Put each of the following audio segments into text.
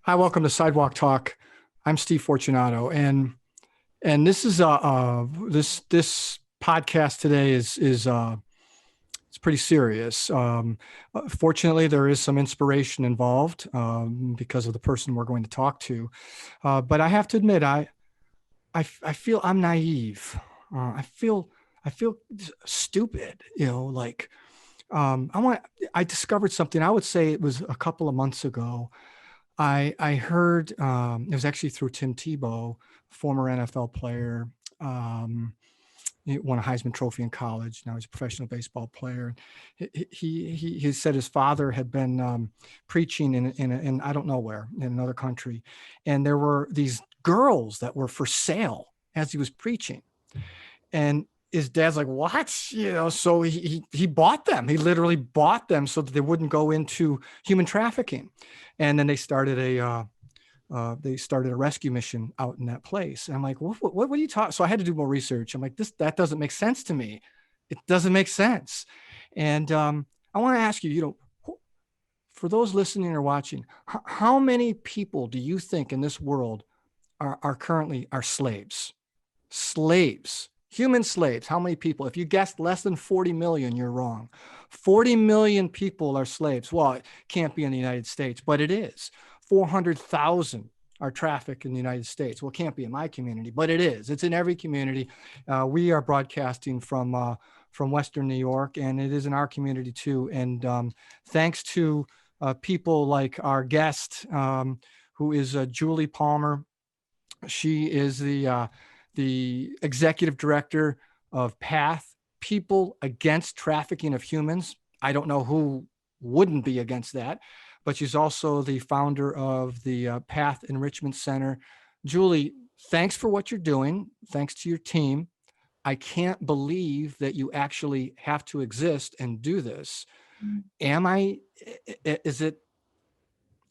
Hi, welcome to Sidewalk Talk. I'm Steve Fortunato, and this is this podcast today is it's pretty serious. Fortunately, there is some inspiration involved because of the person we're going to talk to. But I have to admit, I feel I'm naive. I feel stupid. Like I discovered something. I would say it was a couple of months ago. I heard it was actually through Tim Tebow, former NFL player. Um, he won a Heisman Trophy in college. Now he's a professional baseball player. He said his father had been preaching in I don't know where, in another country, and there were these girls that were for sale as he was preaching, and his dad's like, what? So he bought them. He literally bought them so that they wouldn't go into human trafficking. And then they started a rescue mission out in that place. And I'm like, what are you talking? So I had to do more research. I'm like, that doesn't make sense to me. It doesn't make sense. And I want to ask you, for those listening or watching, how many people do you think in this world are currently slaves? Slaves, human slaves. How many people? If you guessed less than 40 million, you're wrong. 40 million people are slaves. Well, it can't be in the United States, but it is. 400,000 are trafficked in the United States. Well, it can't be in my community, but it is. It's in every community. We are broadcasting from Western New York, and it is in our community too. And thanks to people like our guest, who is Julie Palmer. She is the executive director of PATH, People Against Trafficking of Humans. I don't know who wouldn't be against that, but she's also the founder of the PATH Enrichment Center. Julie, thanks for what you're doing. Thanks to your team. I can't believe that you actually have to exist and do this. Is it,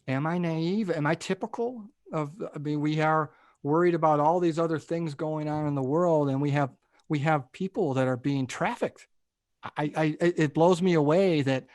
am I naive? Am I typical of, I mean, we are worried about all these other things going on in the world, and we have people that are being trafficked. It blows me away that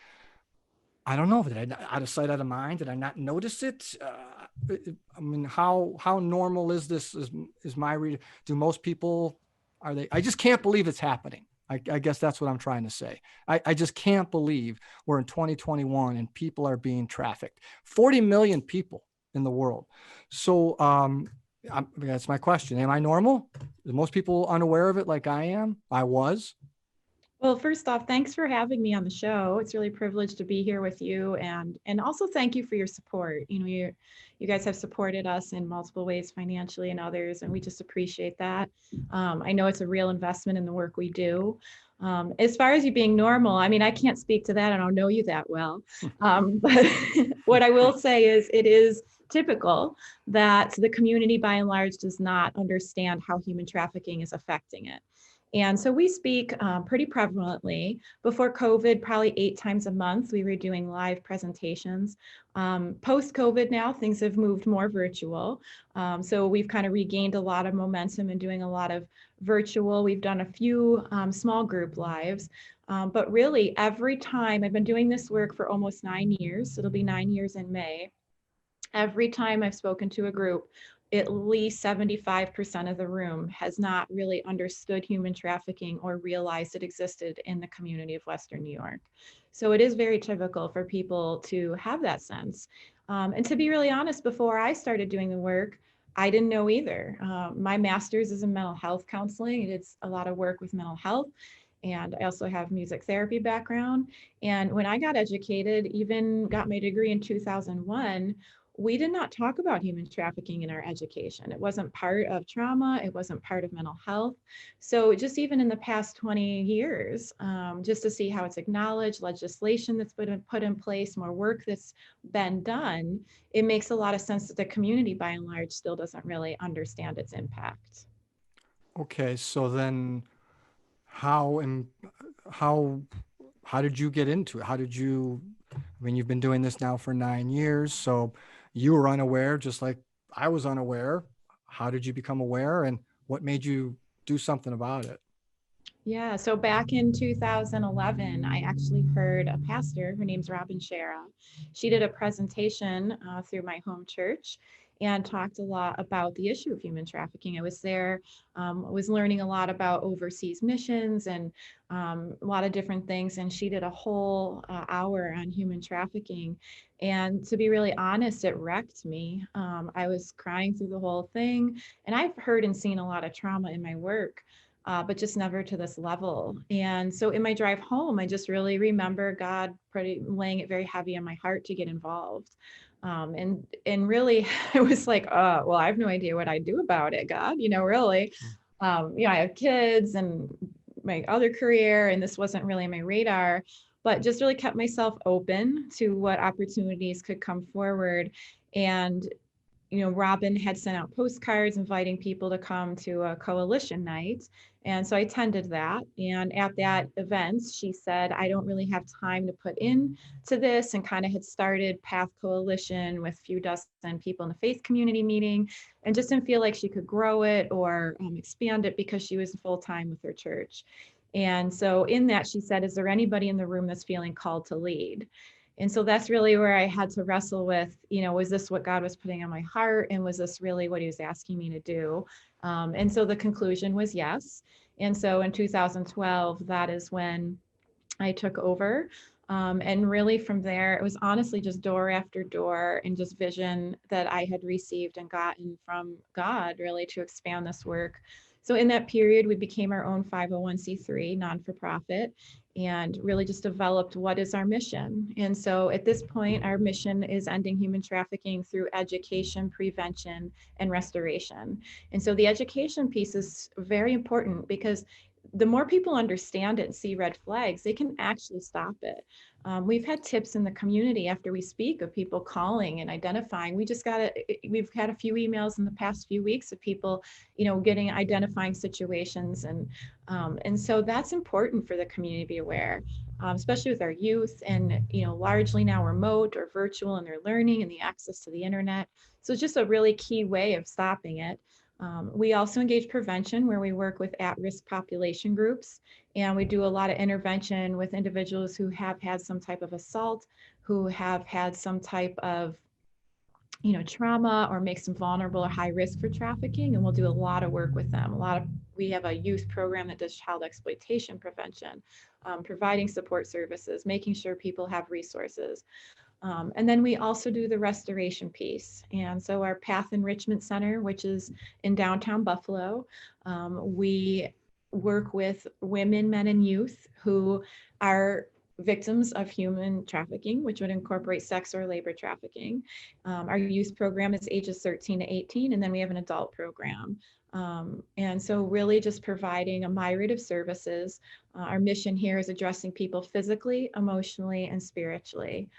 I don't know, that out of sight, out of mind. Did I not notice it? I mean, how normal is this? Is my read? Do most people, are they? I just can't believe it's happening. I guess that's what I'm trying to say. I just can't believe we're in 2021 and people are being trafficked. 40 million people in the world. So that's my question. Am I normal? Are most people unaware of it like I am? I was. Well, first off, thanks for having me on the show. It's really a privilege to be here with you, and also thank you for your support. You guys have supported us in multiple ways, financially and others, and we just appreciate that. I know it's a real investment in the work we do. As far as you being normal, I mean, I can't speak to that. I don't know you that well, but what I will say is it is typical that the community by and large does not understand how human trafficking is affecting it. And so we speak pretty prevalently. Before COVID, probably 8 times a month, we were doing live presentations. Post-COVID now, things have moved more virtual. So we've kind of regained a lot of momentum and doing a lot of virtual. We've done a few small group lives. But really, every time, I've been doing this work for almost 9 years. It'll be 9 years in May. Every time I've spoken to a group, at least 75% of the room has not really understood human trafficking or realized it existed in the community of Western New York. So it is very typical for people to have that sense. And to be really honest, before I started doing the work, I didn't know either. My master's is in mental health counseling. It's a lot of work with mental health. And I also have music therapy background. And when I got educated, even got my degree in 2001, we did not talk about human trafficking in our education. It wasn't part of trauma. It wasn't part of mental health. So just even in the past 20 years, just to see how it's acknowledged, legislation that's been put in place, more work that's been done, it makes a lot of sense that the community by and large still doesn't really understand its impact. Okay, so then how and how how did you get into it? How did you, I mean, you've been doing this now for 9 years, so you were unaware, just like I was unaware. How did you become aware, and what made you do something about it? Yeah, so back in 2011, I actually heard a pastor, her name's Robin Shara. She did a presentation through my home church and talked a lot about the issue of human trafficking. I was there, was learning a lot about overseas missions and a lot of different things. And she did a whole hour on human trafficking. And to be really honest, it wrecked me. I was crying through the whole thing. And I've heard and seen a lot of trauma in my work, but just never to this level. And so in my drive home, I just really remember God pretty laying it very heavy on my heart to get involved. And really, it was like, well, I have no idea what I do about it, God. Really, I have kids and my other career, and this wasn't really my radar. But just really kept myself open to what opportunities could come forward. And Robin had sent out postcards inviting people to come to a coalition night. And so I attended that. And at that event, she said, I don't really have time to put in to this, and kind of had started Path Coalition with a few dozen people in the faith community meeting, and just didn't feel like she could grow it or expand it because she was full time with her church. And so in that, she said, is there anybody in the room that's feeling called to lead? And so that's really where I had to wrestle with, was this what God was putting on my heart? And was this really what he was asking me to do? And so the conclusion was yes. And so in 2012, that is when I took over. And really from there, it was honestly just door after door and just vision that I had received and gotten from God really to expand this work. So in that period, we became our own 501c3 non-for-profit and really just developed what is our mission. And so at this point, our mission is ending human trafficking through education, prevention, and restoration. And so the education piece is very important because the more people understand it and see red flags, they can actually stop it. We've had tips in the community after we speak of people calling and identifying. We've had a few emails in the past few weeks of people, getting identifying situations, and so that's important for the community to be aware, especially with our youth and largely now remote or virtual in their learning and the access to the internet. So it's just a really key way of stopping it. We also engage prevention where we work with at-risk population groups, and we do a lot of intervention with individuals who have had some type of assault, who have had some type of trauma or makes them vulnerable or high risk for trafficking, and we'll do a lot of work with them. We have a youth program that does child exploitation prevention, providing support services, making sure people have resources. And then we also do the restoration piece. And so our Path Enrichment Center, which is in downtown Buffalo, we work with women, men, and youth who are victims of human trafficking, which would incorporate sex or labor trafficking. Our youth program is ages 13 to 18, and then we have an adult program. And so really just providing a myriad of services. Our mission here is addressing people physically, emotionally, and spiritually.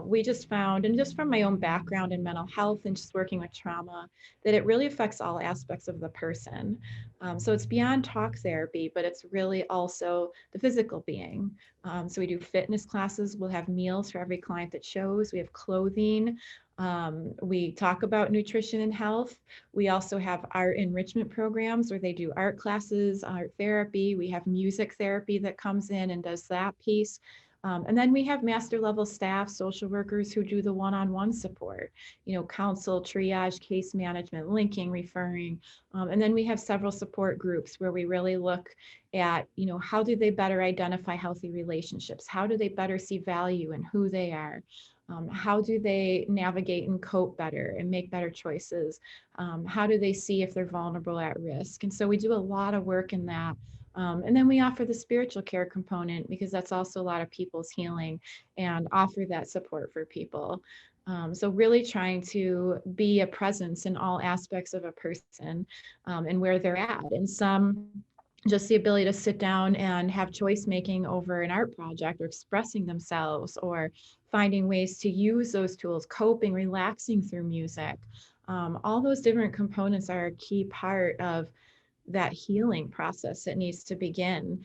We just found, and just from my own background in mental health and just working with trauma, that it really affects all aspects of the person. So it's beyond talk therapy, but it's really also the physical being. So we do fitness classes. We'll have meals for every client that shows. We have clothing. We talk about nutrition and health. We also have art enrichment programs where they do art classes, art therapy. We have music therapy that comes in and does that piece. And then we have master level staff, social workers who do the one-on-one support, counsel, triage, case management, linking, referring. And then we have several support groups where we really look at, how do they better identify healthy relationships? How do they better see value in who they are? How do they navigate and cope better and make better choices? How do they see if they're vulnerable at risk? And so we do a lot of work in that. And then we offer the spiritual care component because that's also a lot of people's healing, and offer that support for people. So really trying to be a presence in all aspects of a person, and where they're at. And some just the ability to sit down and have choice making over an art project or expressing themselves or finding ways to use those tools, coping, relaxing through music. All those different components are a key part of that healing process that needs to begin.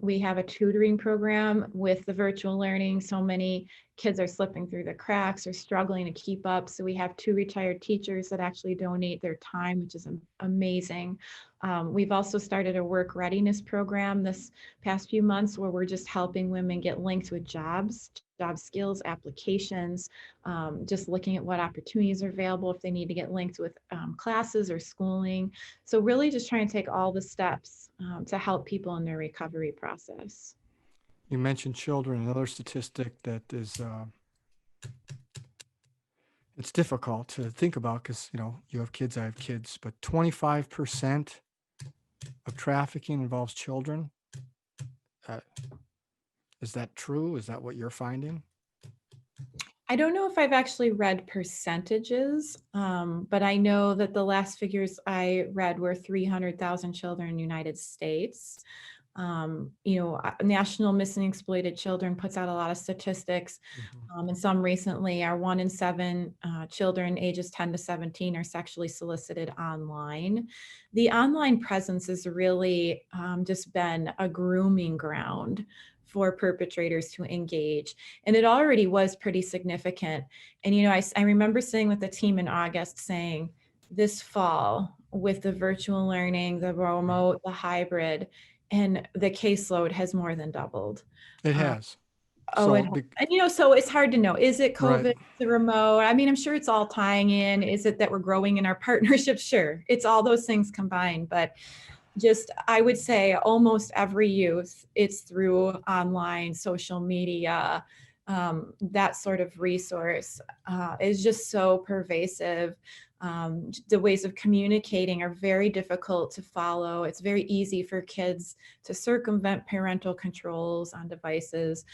We have a tutoring program with the virtual learning. So many kids are slipping through the cracks or struggling to keep up. So we have 2 retired teachers that actually donate their time, which is amazing. We've also started a work readiness program this past few months where we're just helping women get linked with jobs, job skills, applications, just looking at what opportunities are available if they need to get linked with classes or schooling. So really just trying to take all the steps to help people in their recovery process. You mentioned children. Another statistic that is it's difficult to think about because you have kids, I have kids, but 25% of trafficking involves children. Uh, is that true? Is that what you're finding? I don't know if I've actually read percentages, but I know that the last figures I read were 300,000 children in the United States. National Missing Exploited Children puts out a lot of statistics, and some recently are 1 in 7 children ages 10 to 17 are sexually solicited online. The online presence has really just been a grooming ground for perpetrators to engage. And it already was pretty significant. And, I remember sitting with the team in August saying, this fall, with the virtual learning, the remote, the hybrid, and the caseload has more than doubled. It has. Oh, it So, has. And so it's hard to know. Is it right, COVID, the remote? I mean, I'm sure it's all tying in. Is it that we're growing in our partnerships? Sure. It's all those things combined. But just, I would say almost every youth, it's through online, social media, that sort of resource is just so pervasive. The ways of communicating are very difficult to follow. It's very easy for kids to circumvent parental controls on devices.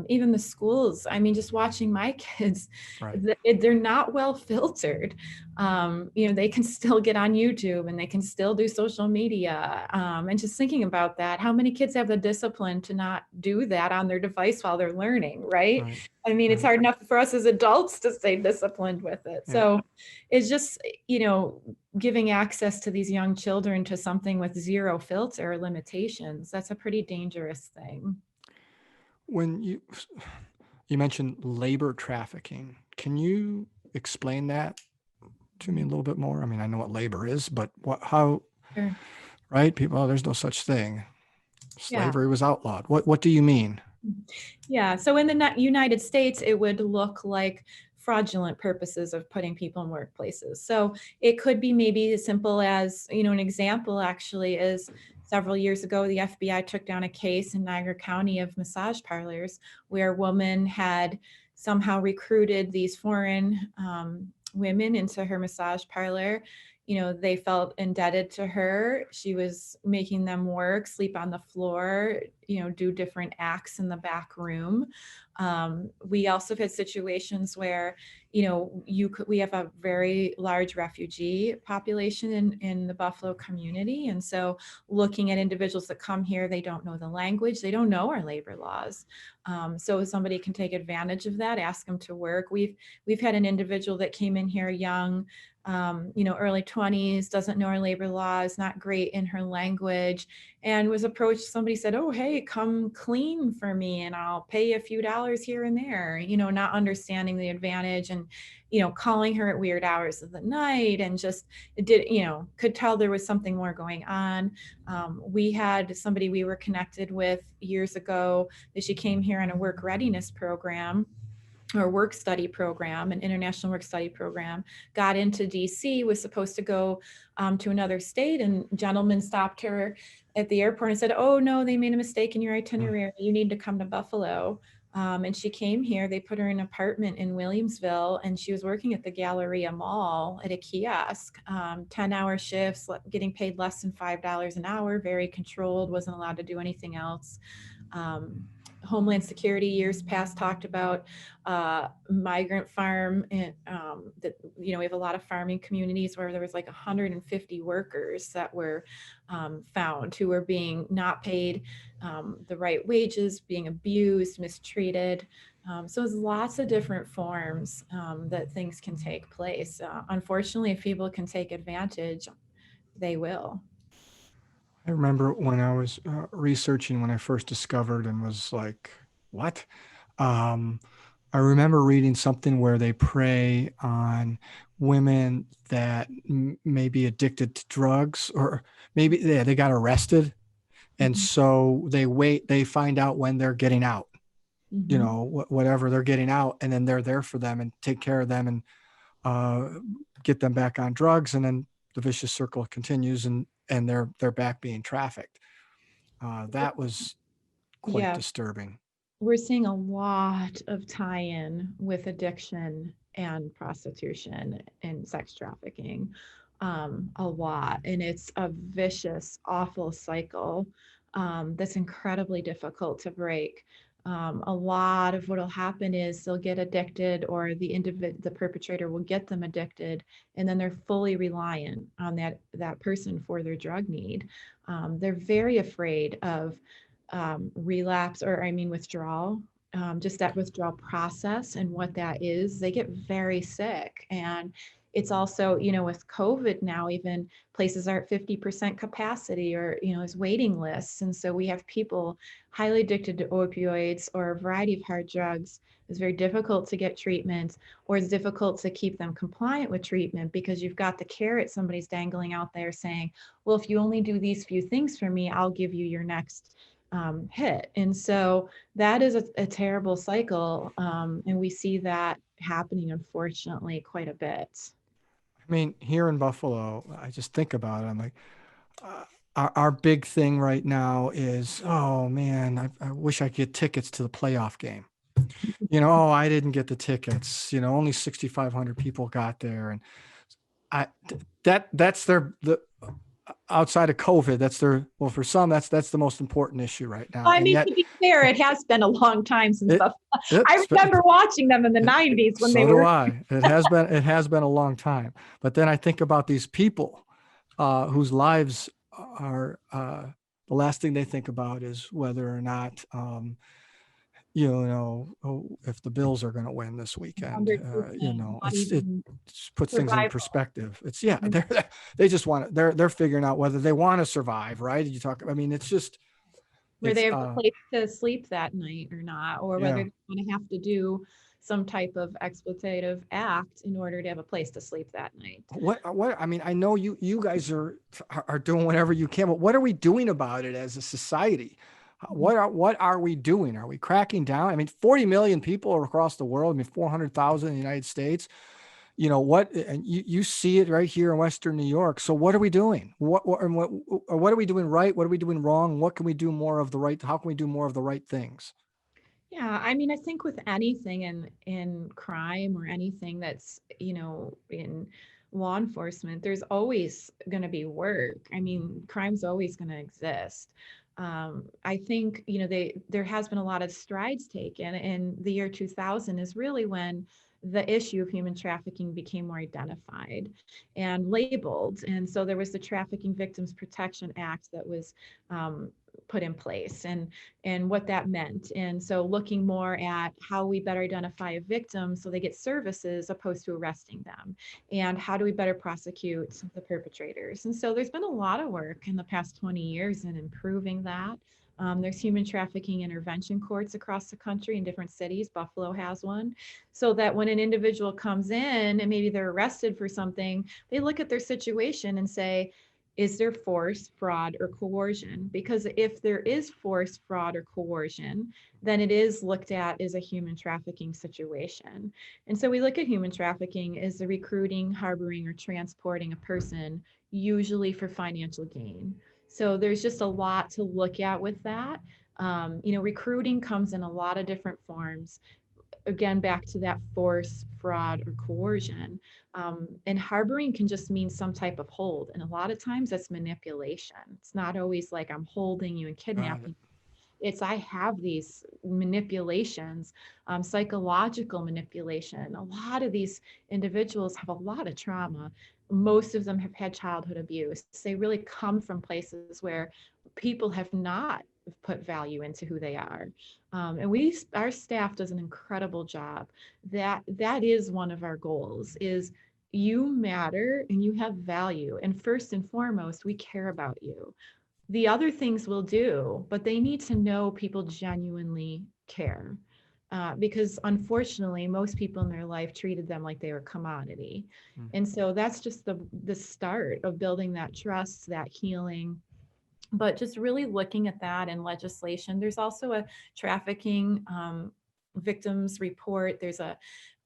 Even the schools, I mean, just watching my kids, right. they're not well filtered. They can still get on YouTube and they can still do social media. And just thinking about that, how many kids have the discipline to not do that on their device while they're learning, right? Right. I mean, it's Right. hard enough for us as adults to stay disciplined with it. Yeah. So it's just, giving access to these young children to something with zero filter or limitations. That's a pretty dangerous thing. When you mentioned labor trafficking, can you explain that to me a little bit more? I mean, I know what labor is, but how, Sure. right? People, oh, there's no such thing. Yeah. Slavery was outlawed. What do you mean? Yeah. So in the United States, it would look like fraudulent purposes of putting people in workplaces. So it could be maybe as simple as, an example actually is several years ago, the FBI took down a case in Niagara County of massage parlors where a woman had somehow recruited these foreign women into her massage parlor. They felt indebted to her. She was making them work, sleep on the floor, do different acts in the back room. We also have had situations where, we have a very large refugee population in the Buffalo community. And so looking at individuals that come here, they don't know the language, they don't know our labor laws. So somebody can take advantage of that, ask them to work. We've had an individual that came in here young, early 20s, doesn't know our labor laws, not great in her language, and was approached. Somebody said, oh, hey, come clean for me and I'll pay you a few dollars here and there, not understanding the advantage and, calling her at weird hours of the night and just could tell there was something more going on. We had somebody we were connected with years ago that she came here on a work readiness program or work study program, an international work study program, got into DC, was supposed to go to another state, and a gentleman stopped her at the airport and said, oh no, they made a mistake in your itinerary. You need to come to Buffalo. And she came here. They put her in an apartment in Williamsville, and she was working at the Galleria Mall at a kiosk, 10-hour shifts, getting paid less than $5 an hour, very controlled, wasn't allowed to do anything else. Homeland Security years past talked about migrant farm, and that we have a lot of farming communities where there was like 150 workers that were found who were being not paid the right wages, being abused, mistreated. So there's lots of different forms that things can take place. Unfortunately, if people can take advantage, they will. I remember when I was researching when I first discovered and was like, what? Um, I remember reading something where they prey on women that may be addicted to drugs, or maybe they got arrested. And Mhm. so they find out when they're getting out, Mhm. whatever they're getting out, and then they're there for them and take care of them and uh, get them back on drugs. And then the vicious circle continues, and they're back being trafficked. That was quite Yeah, disturbing. we're seeing a lot of tie-in with addiction and prostitution and sex trafficking. A lot. And it's a vicious, awful cycle that's incredibly difficult to break. A lot of what will happen is they'll get addicted, or the perpetrator will get them addicted, and then they're fully reliant on that person for their drug need. They're very afraid of relapse, or I mean withdrawal, just that withdrawal process and what that is. They get very sick. And it's also, with COVID now, even places are at 50% capacity, or, there's waiting lists. And so we have people highly addicted to opioids or a variety of hard drugs. It's very difficult to get treatment, or it's difficult to keep them compliant with treatment, because you've got the carrot somebody's dangling out there saying, well, if you only do these few things for me, I'll give you your next hit. And so that is a terrible cycle. And we see that happening, unfortunately, quite a bit. I mean, here in Buffalo, I just think about it. I'm like, uh, our big thing right now is, oh man, I wish I could get tickets to the playoff game. Oh, I didn't get the tickets. Only 6,500 people got there, and I that's the outside of COVID, that's their, well, for some, that's the most important issue right now. I And mean, yet, to be fair, it has been a long time since it, Buffalo. I it's remember watching them in the it, 90s when they so do were. I. It has been a long time. But then I think about these people whose lives are the last thing they think about is whether or not if the Bills are going to win this weekend. Not It even puts things in survival. perspective. It's, yeah, they just want to, they're figuring out whether they want to survive, right? You talk, I mean, it's just, Where it's they have a place to sleep that night or not, or whether yeah. they're going to have to do some type of exploitative act in order to have a place to sleep that night. I mean, I know you guys are doing whatever you can, but what are we doing about it as a society? What are we doing? Are we cracking down? I mean, 40 million people are across the world. I mean, 400,000 in the United States. And you see it right here in Western New York. So what are we doing? What are we doing right? What are we doing wrong? What can we do more of the right? How can we do more of the right things? Yeah, I mean, I think with anything in crime, or anything that's, in law enforcement, there's always going to be work. I mean, crime's always going to exist. I think, there has been a lot of strides taken, and the year 2000 is really when the issue of human trafficking became more identified and labeled. And so there was the Trafficking Victims Protection Act that was put in place. And what that meant. And so looking more at how we better identify a victim so they get services opposed to arresting them. And how do we better prosecute the perpetrators? And so there's been a lot of work in the past 20 years in improving that. There's human trafficking intervention courts across the country in different cities. Buffalo has one. So that when an individual comes in and maybe they're arrested for something, they look at their situation and say, is there force, fraud, or coercion? Because if there is force, fraud, or coercion, then it is looked at as a human trafficking situation. And so we look at human trafficking as the recruiting, harboring, or transporting a person, usually for financial gain. So there's just a lot to look at with that. Recruiting comes in a lot of different forms, again, back to that force, fraud, or coercion. And harboring can just mean some type of hold. And a lot of times that's manipulation. It's not always like I'm holding you and Got it. kidnapping. It's I have these manipulations, psychological manipulation. A lot of these individuals have a lot of trauma. Most of them have had childhood abuse. They really come from places where people have not put value into who they are. And our staff does an incredible job. That is one of our goals, is you matter and you have value. And first and foremost, we care about you. the other things will do, but they need to know people genuinely care. Because unfortunately, most people in their life treated them like they were commodity. Mm. And so that's just the start of building that trust, that healing, but just really looking at that in legislation. There's also a trafficking victims report. There's a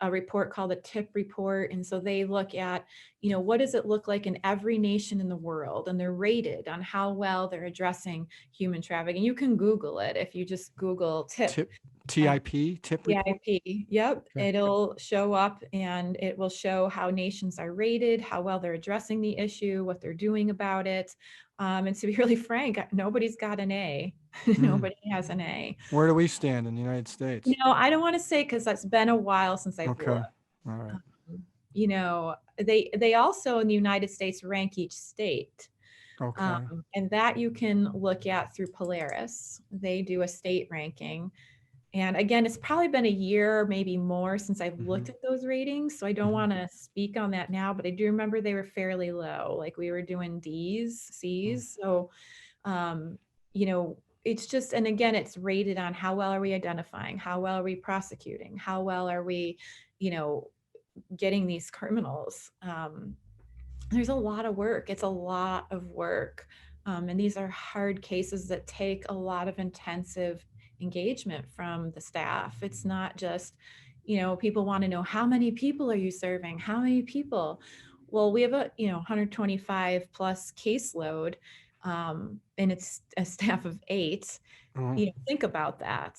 report called a TIP report. And so they look at, what does it look like in every nation in the world? And they're rated on how well they're addressing human trafficking. You can Google it if you just Google TIP. Tip, TIP, tip report. CIP. Yep. Okay. It'll show up and it will show how nations are rated, how well they're addressing the issue, what they're doing about it. And to be really frank, nobody's got an A. Mm. Nobody has an A. Where do we stand in the United States? I don't want to say because that's been a while since I've Okay. looked. All right. They also in the United States rank each state. Okay. And that you can look at through Polaris. They do a state ranking. And again, it's probably been a year, maybe more, since I've looked at those ratings. So I don't want to speak on that now, but I do remember they were fairly low. Like we were doing D's, C's. So, it's just, and again, it's rated on how well are we identifying? How well are we prosecuting? How well are we, getting these criminals? There's a lot of work. It's a lot of work. And these are hard cases that take a lot of intensive engagement from the staff. It's not just, people want to know how many people are you serving? How many people? Well, we have a, 125 plus caseload, and it's a staff of 8. Oh, Think about that.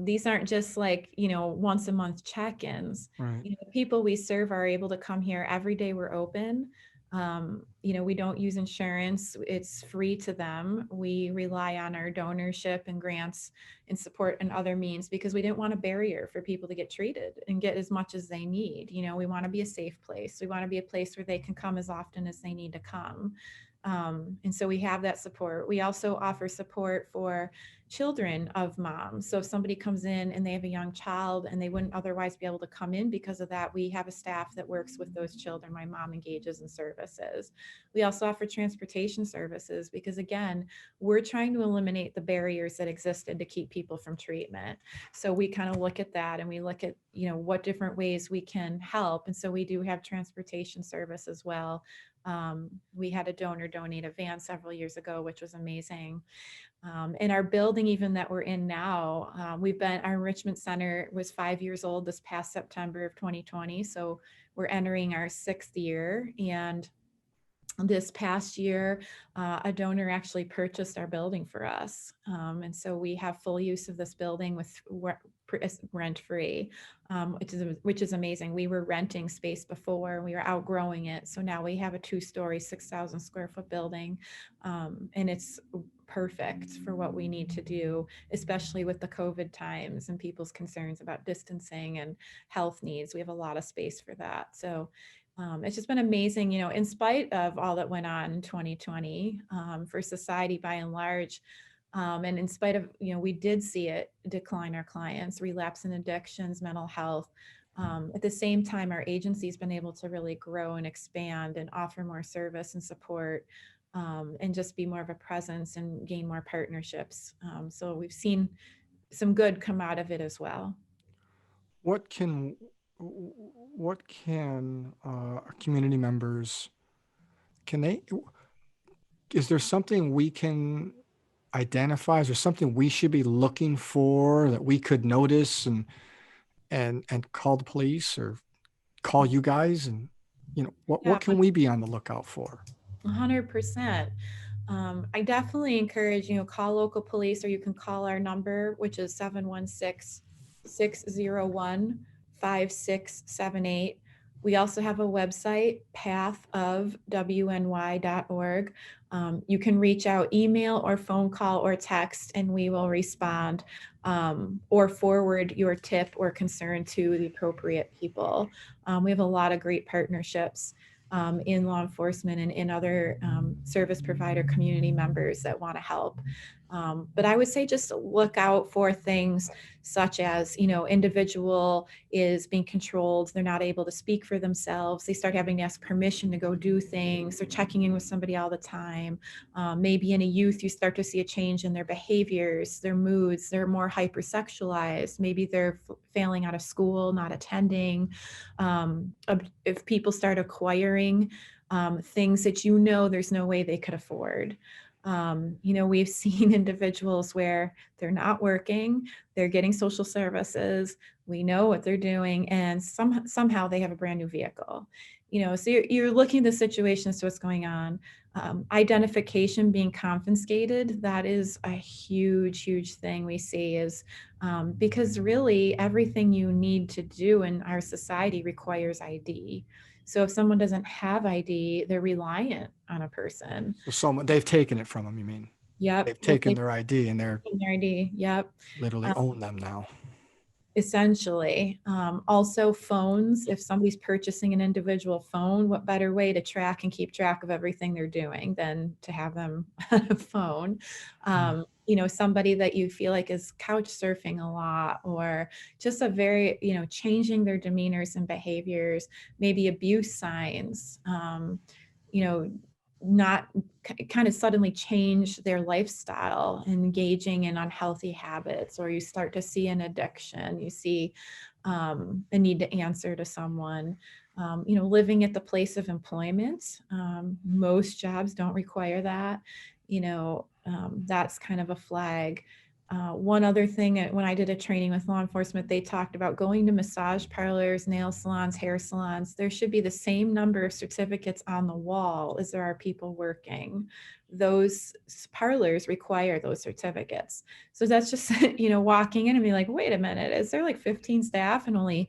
These aren't just like, once a month check-ins. right. The people we serve are able to come here every day we're open. We don't use insurance. It's free to them. We rely on our donorship and grants and support and other means because we didn't want a barrier for people to get treated and get as much as they need. We want to be a safe place. We want to be a place where they can come as often as they need to come. And so we have that support. We also offer support for children of moms. So if somebody comes in and they have a young child and they wouldn't otherwise be able to come in because of that, we have a staff that works with those children. My mom engages in services. We also offer transportation services because again, we're trying to eliminate the barriers that existed to keep people from treatment. So we kind of look at that and we look at, what different ways we can help. And so we do have transportation service as well. We had a donor donate a van several years ago, which was amazing. In our building, even that we're in now, our enrichment center was 5 years old this past September of 2020. So we're entering our 6th year. And this past year, a donor actually purchased our building for us. And so we have full use of this building with rent free, which is amazing. We were renting space before, we were outgrowing it. So now we have a 2-story, 6,000 square foot building. And it's perfect for what we need to do, especially with the COVID times and people's concerns about distancing and health needs. We have a lot of space for that. So it's just been amazing, in spite of all that went on in 2020 for society by and large. And in spite of, we did see it decline our clients, relapse and addictions, mental health. At the same time, our agency's been able to really grow and expand and offer more service and support and just be more of a presence and gain more partnerships. So we've seen some good come out of it as well. What can our community members, is there something we can identify? Is there something we should be looking for that we could notice and call the police or call you guys? And what can we be on the lookout for? 100%. I definitely encourage, call local police, or you can call our number, which is 716-601-5678. We also have a website, pathofwny.org. You can reach out, email or phone call or text, and we will respond or forward your tip or concern to the appropriate people. We have a lot of great partnerships in law enforcement and in other service provider community members that want to help. But I would say just look out for things such as, individual is being controlled. They're not able to speak for themselves. They start having to ask permission to go do things. They're checking in with somebody all the time. Maybe in a youth, you start to see a change in their behaviors, their moods. They're more hypersexualized. Maybe they're failing out of school, not attending. If people start acquiring things that there's no way they could afford. We've seen individuals where they're not working, they're getting social services, we know what they're doing, and somehow they have a brand new vehicle. So you're looking at the situation as to what's going on. Identification being confiscated, that is a huge thing we see, is because really everything you need to do in our society requires ID. So if someone doesn't have ID, they're reliant on a person. So they've taken it from them, you mean? Yep. They've They'll taken take their ID and they're their ID. Yep. literally own them now. Essentially. Also phones, if somebody's purchasing an individual phone, what better way to track and keep track of everything they're doing than to have them on a phone? Somebody that you feel like is couch surfing a lot, or just a very, changing their demeanors and behaviors, maybe abuse signs, not kind of suddenly change their lifestyle, engaging in unhealthy habits, or you start to see an addiction, you see a need to answer to someone, living at the place of employment. Most jobs don't require that. That's kind of a flag. One other thing, when I did a training with law enforcement, they talked about going to massage parlors, nail salons, hair salons. There should be the same number of certificates on the wall as there are people working. Those parlors require those certificates. So that's just, walking in and be like, wait a minute, is there like 15 staff and only,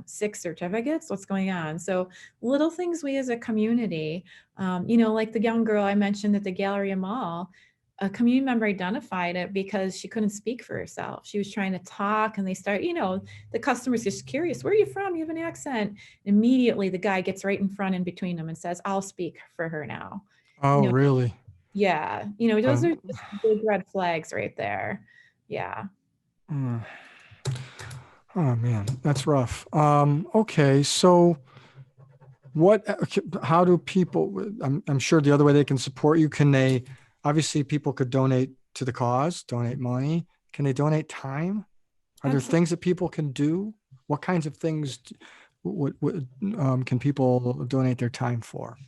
6 certificates? What's going on? So little things we as a community, like the young girl I mentioned at the Galleria Mall, a community member identified it because she couldn't speak for herself. She was trying to talk, and they start, the customer's just curious, where are you from? You have an accent. Immediately the guy gets right in front in between them and says, I'll speak for her now. Oh, really? Yeah. Those are just big red flags right there. Yeah. Mm. Oh man, that's rough. Okay, so how do people, I'm sure the other way they can support you, obviously people could donate to the cause, donate money. Can they donate time? Are there things that people can do? What kinds of things can people donate their time for?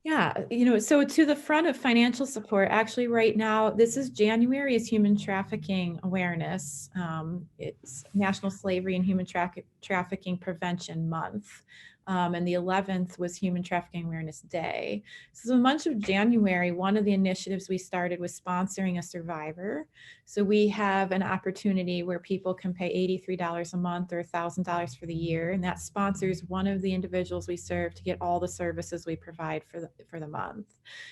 Yeah, so to the front of financial support, actually right now, this is January is Human Trafficking Awareness. It's National Slavery and Human Trafficking Prevention Month. And the 11th was Human Trafficking Awareness Day. So the month of January, one of the initiatives we started was sponsoring a survivor. So we have an opportunity where people can pay $83 a month or $1,000 for the year, and that sponsors one of the individuals we serve to get all the services we provide for the month.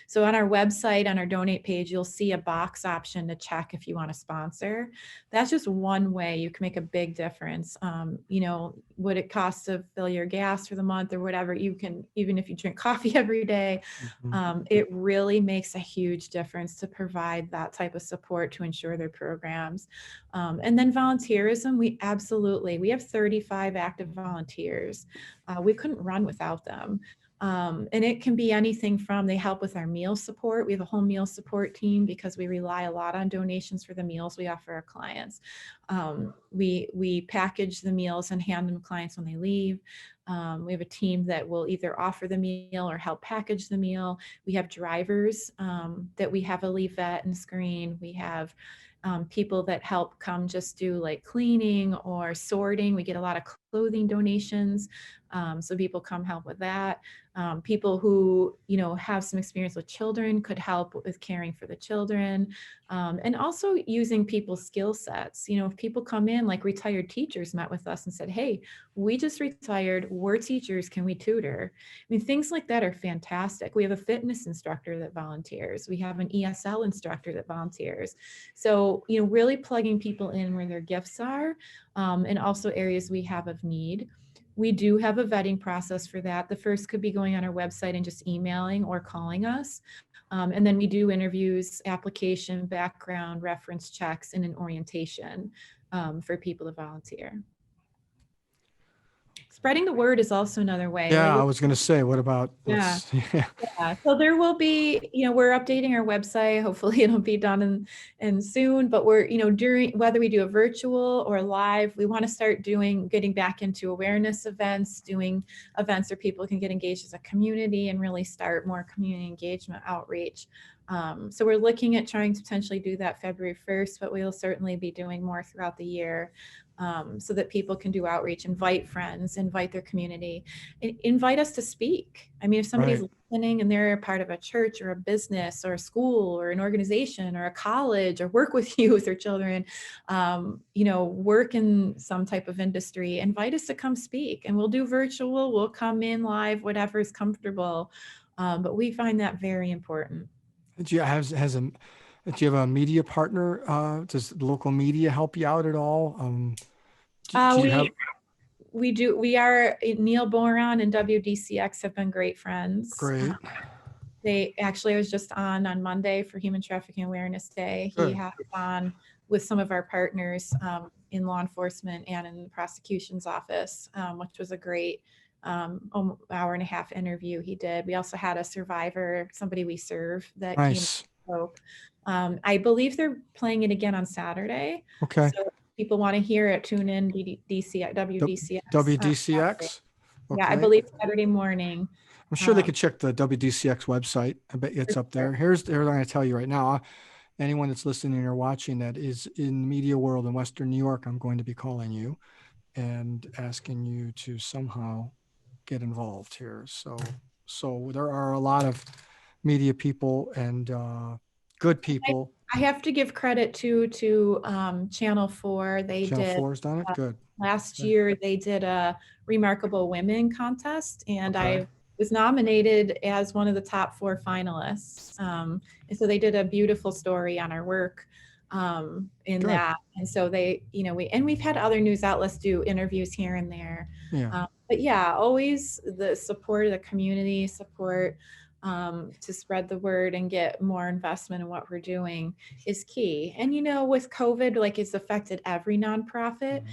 So on our website, on our donate page, you'll see a box option to check if you want to sponsor. That's just one way you can make a big difference. What it costs to fill your gas for the month or whatever, you can, even if you drink coffee every day, it really makes a huge difference to provide that type of support to ensure their programs. And then volunteerism, we have 35 active volunteers. We couldn't run without them. And it can be anything from, they help with our meal support. We have a whole meal support team because we rely a lot on donations for the meals we offer our clients. We package the meals and hand them to clients when they leave. We have a team that will either offer the meal or help package the meal. We have drivers that we have a leave vet and screen. We have people that help come just do like cleaning or sorting. We get a lot of clothing donations. So people come help with that. People who, have some experience with children could help with caring for the children. And also using people's skill sets. If people come in, like retired teachers met with us and said, hey, we just retired, we're teachers, can we tutor? I mean, things like that are fantastic. We have a fitness instructor that volunteers. We have an ESL instructor that volunteers. So, really plugging people in where their gifts are, and also areas we have of need. We do have a vetting process for that. The first could be going on our website and just emailing or calling us. And then we do interviews, application, background, reference checks, and an orientation for people to volunteer. Spreading the word is also another way. Yeah, I Like, was going to say, what about, yeah. yeah. Yeah, so there will be, we're updating our website. Hopefully it'll be done in soon, but we're, during, whether we do a virtual or live, we want to start getting back into awareness events, doing events where people can get engaged as a community and really start more community engagement outreach. So we're looking at trying to potentially do that February 1st, but we'll certainly be doing more throughout the year. So that people can do outreach, invite friends, invite their community, invite us to speak. I mean, if somebody's Right. listening and they're a part of a church or a business or a school or an organization or a college or work with youth or children, work in some type of industry, invite us to come speak, and we'll do virtual, we'll come in live, whatever is comfortable. But we find that very important. Do you do you have a media partner? Does local media help you out at all? Do you have? We do. We are Neil Boron and WDCX have been great friends. Great. They actually, I was just on Monday for Human Trafficking Awareness Day. He Good. had on with some of our partners in law enforcement and in the prosecution's office, which was a great hour and a half interview he did. We also had a survivor, somebody we serve, that came and Nice. spoke. I believe they're playing it again on Saturday. Okay. So if people want to hear it, tune in WDCX. WDCX. Okay. Yeah, I believe Saturday morning. I'm sure they could check the WDCX website. I bet it's up there. Here's what I'm going to tell you right now. Anyone that's listening or watching that is in the media world in Western New York, I'm going to be calling you and asking you to somehow get involved here. So there are a lot of media people and good people. I have to give credit to Channel 4. Channel 4's done it. Good. Last year, they did a Remarkable Women contest, and Okay. I was nominated as one of the top 4 finalists. And so they did a beautiful story on our work in Good. that. And so they, we've had other news outlets do interviews here and there. Yeah. But yeah, always the support of the community, support to spread the word and get more investment in what we're doing is key. And, with COVID, like, it's affected every nonprofit.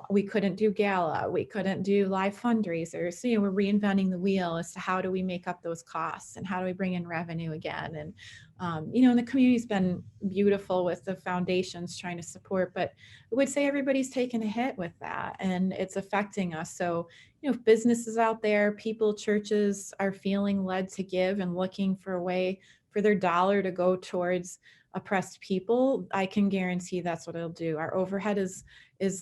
We couldn't do gala, we couldn't do live fundraisers. So, we're reinventing the wheel as to how do we make up those costs and how do we bring in revenue again. And, and the community's been beautiful with the foundations trying to support, but I would say everybody's taken a hit with that and it's affecting us. So, if businesses out there, people, churches are feeling led to give and looking for a way for their dollar to go towards oppressed people, I can guarantee that's what it'll do. Our overhead is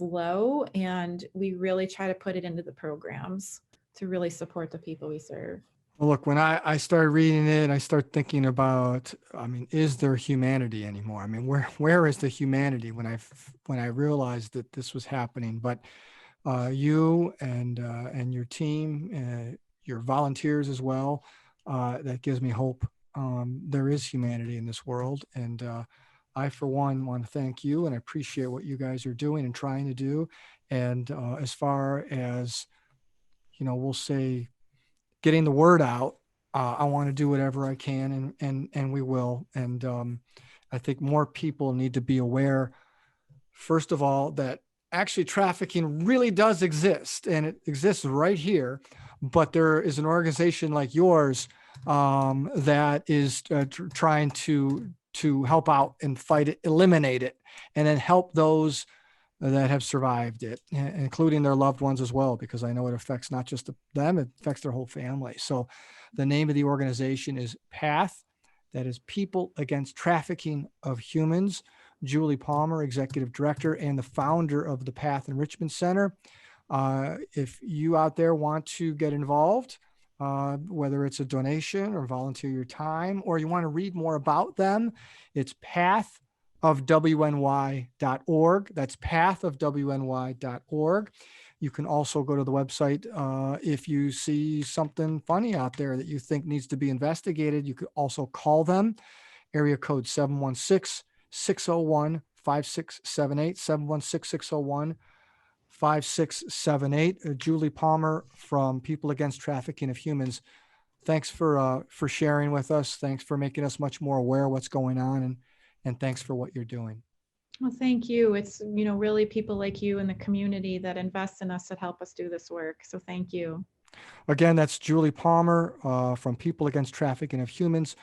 low, and we really try to put it into the programs to really support the people we serve. Well, look, when I started reading it, I started thinking about, is there humanity anymore? Where is the humanity when I realized that this was happening? But you and your team, your volunteers as well, that gives me hope. There is humanity in this world, and I, for one, want to thank you and I appreciate what you guys are doing and trying to do. And as far as, we'll say, getting the word out, I want to do whatever I can, and we will. And I think more people need to be aware, first of all, that actually trafficking really does exist, and it exists right here. But there is an organization like yours that is trying to help out and fight it, eliminate it, and then help those that have survived it, including their loved ones as well, because I know it affects not just them, it affects their whole family. So the name of the organization is PATH, that is People Against Trafficking of Humans. Julie Palmer, Executive Director and the founder of the PATH Enrichment Center. If you out there want to get involved, whether it's a donation or volunteer your time, or you want to read more about them, it's pathofwny.org. That's pathofwny.org. You can also go to the website if you see something funny out there that you think needs to be investigated. You could also call them, area code 716-601-5678, 5678. Julie Palmer from People Against Trafficking of Humans. Thanks for sharing with us. Thanks for making us much more aware of what's going on, and thanks for what you're doing. Well, thank you. It's, really people like you in the community that invest in us that help us do this work. So thank you. Again, that's Julie Palmer from People Against Trafficking of Humans.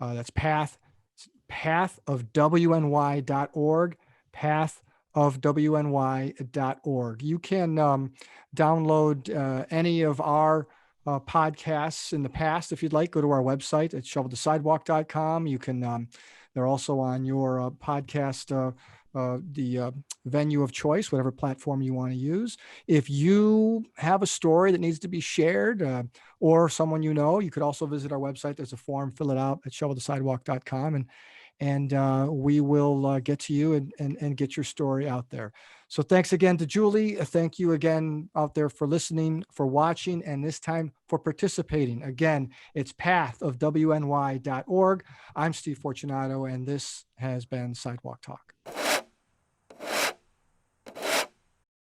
That's pathofwny.org, pathofwny.org. You can download any of our podcasts in the past. If you'd like, go to our website at shoveltosidewalk.com. You can, they're also on your podcast, the venue of choice, whatever platform you want to use. If you have a story that needs to be shared or someone you could also visit our website. There's a form, fill it out at shoveltosidewalk.com, and we will get to you and get your story out there. So thanks again to Julie. Thank you again out there for listening, for watching, and this time for participating. Again, it's pathofwny.org. I'm Steve Fortunato, and this has been Sidewalk Talk.